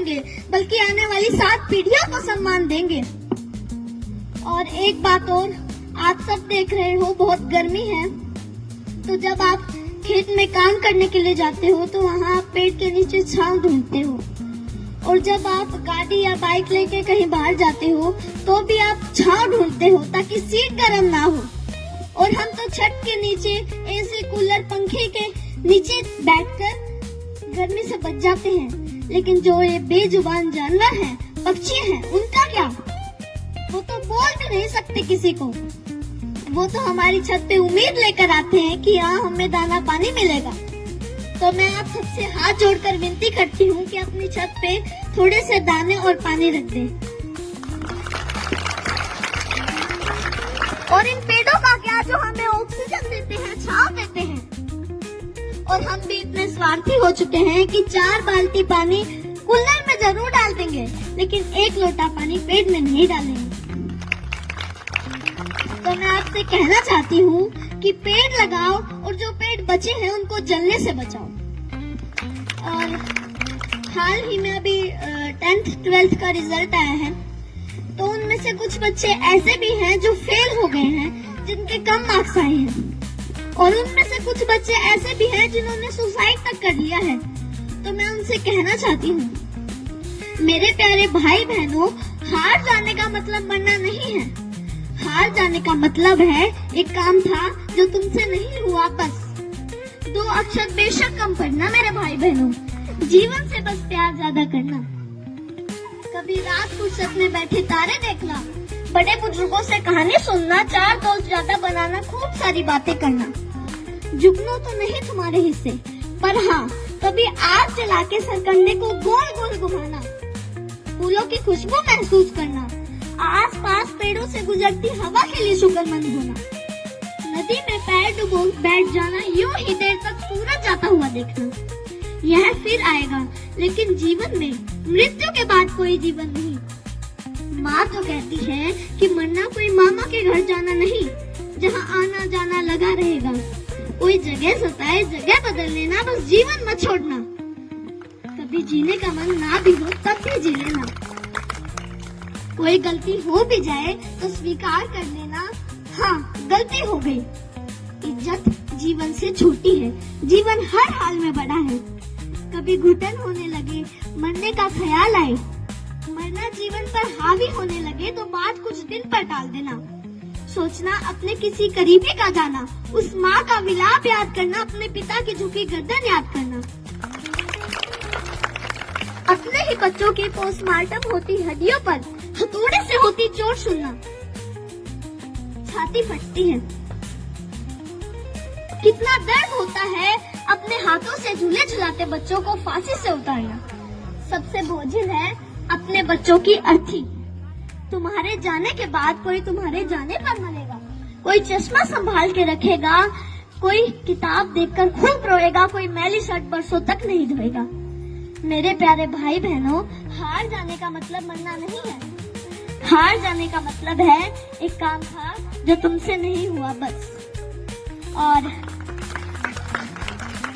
करेंगे बल्कि आने वाली 7 पीढ़ियों को सम्मान देंगे। और एक बात और, आप सब देख रहे हो बहुत गर्मी है, तो जब आप खेत में काम करने के लिए जाते हो तो वहाँ आप पेड़ के नीचे छांव ढूंढते हो, और जब आप गाड़ी या बाइक लेके कहीं बाहर जाते हो तो भी आप छांव ढूंढते हो ताकि सीट गर्म ना हो। और हम तो छत के नीचे एसी, कूलर, पंखे के नीचे बैठकर गर्मी से बच जाते हैं। लेकिन जो ये बेजुबान जानवर हैं, पक्षी हैं, उनका क्या? वो तो बोल भी नहीं सकते किसी को। वो तो हमारी छत पे उम्मीद लेकर आते हैं कि यहाँ हमें दाना पानी मिलेगा। तो मैं आप सबसे हाथ जोड़कर विनती करती हूँ कि अपनी छत पे थोड़े से दाने और पानी रख दें। और इन पेड़ों का क्या जो हमें ऑक्सीजन देते हैं, छांव देते हैं। और हम भी इतने स्वार्थी हो चुके हैं कि 4 बाल्टी पानी कूलर में जरूर डाल देंगे, लेकिन 1 लोटा पानी पेड़ में नहीं डालेंगे। तो मैं आपसे कहना चाहती हूँ कि पेड़ लगाओ और जो पेड़ बचे हैं उनको जलने से बचाओ। और हाल ही में अभी 10th 12th का रिजल्ट आया है, तो उनमें से कुछ बच्चे ऐसे भी हैं जो फेल हो गए हैं, जिनके कम मार्क्स आए हैं। और उनमें से कुछ बच्चे ऐसे भी हैं जिन्होंने सुसाइड तक कर लिया है। तो मैं उनसे कहना चाहती हूँ, मेरे प्यारे भाई बहनों, हार जाने का मतलब मरना नहीं है। हार जाने का मतलब है एक काम था जो तुमसे नहीं हुआ, बस 2 अक्षर बेशक कम पढ़ना मेरे भाई बहनों। जीवन से बस प्यार ज्यादा करना। कभी रात फुर्सत में बैठे तारे देखना, बड़े बुजुर्गों से कहानी सुनना, 4 दोस्त ज्यादा बनाना, खूब सारी बातें करना। जुगनू तो नहीं तुम्हारे हिस्से, पर हाँ कभी आग जला के सरकंडे को गोल गोल घुमाना, फूलों की खुशबू महसूस करना, आस पास पेड़ों से गुजरती हवा के लिए शुक्रमंद होना, नदी में पैर डुबो बैठ जाना, यूं ही देर तक सूरज जाता हुआ देखना। यह फिर आएगा, लेकिन जीवन में मृत्यु के बाद कोई जीवन नहीं। माँ तो कहती है कि मरना कोई मामा के घर जाना नहीं, जहाँ आना जाना लगा रहेगा। कोई जगह सताए जगह बदल लेना, बस जीवन मत छोड़ना। कभी जीने का मन ना भी हो तब भी जी लेना। कोई गलती हो भी जाए तो स्वीकार कर लेना, हाँ गलती हो गई। इज्जत जीवन से छोटी है, जीवन हर हाल में बड़ा है। कभी घुटन होने लगे, मरने का ख्याल आए, मरना जीवन पर हावी होने लगे तो बात कुछ दिन पर टाल देना। सोचना अपने किसी करीबी का जाना, उस माँ का विलाप याद करना, अपने पिता की झुकी गर्दन याद करना। अपने ही बच्चों की पोस्टमार्टम होती हड्डियों पर हथौड़े से होती चोट सुनना, छाती फटती है। कितना दर्द होता है अपने हाथों से झूले झुलाते बच्चों को फांसी से उतारना। सबसे बोझिल है अपने बच्चों की अर्थी। तुम्हारे जाने के बाद कोई तुम्हारे जाने पर मरेगा, कोई चश्मा संभाल के रखेगा, कोई किताब देखकर खूब रोएगा, कोई मैली शर्ट बरसों तक नहीं धोएगा। मेरे प्यारे भाई बहनों, हार जाने का मतलब मरना नहीं है। हार जाने का मतलब है एक काम था जो तुमसे नहीं हुआ, बस। और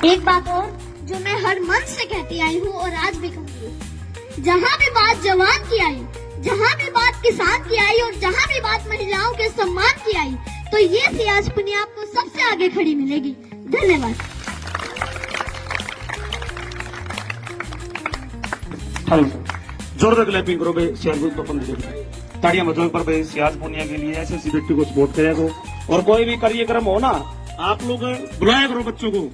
एक बात और जो मैं हर मन से कहती आई हूँ और आज भी कहूँगी, जहाँ भी बात जवान की आई, जहाँ भी बात किसान की आई और जहाँ भी बात महिलाओं के सम्मान की आई, तो ये सियाज पुनी आपको सबसे आगे खड़ी मिलेगी। धन्यवाद। जोरदार क्लैपिंग करो भाई, सियाज को ताड़ियां बजाओ पर भाई सियाज पुनिया के लिए, ऐसे व्यक्ति को सपोर्ट करेगा। और कोई भी कार्यक्रम हो ना, आप लोग बुलाया करो बच्चों को।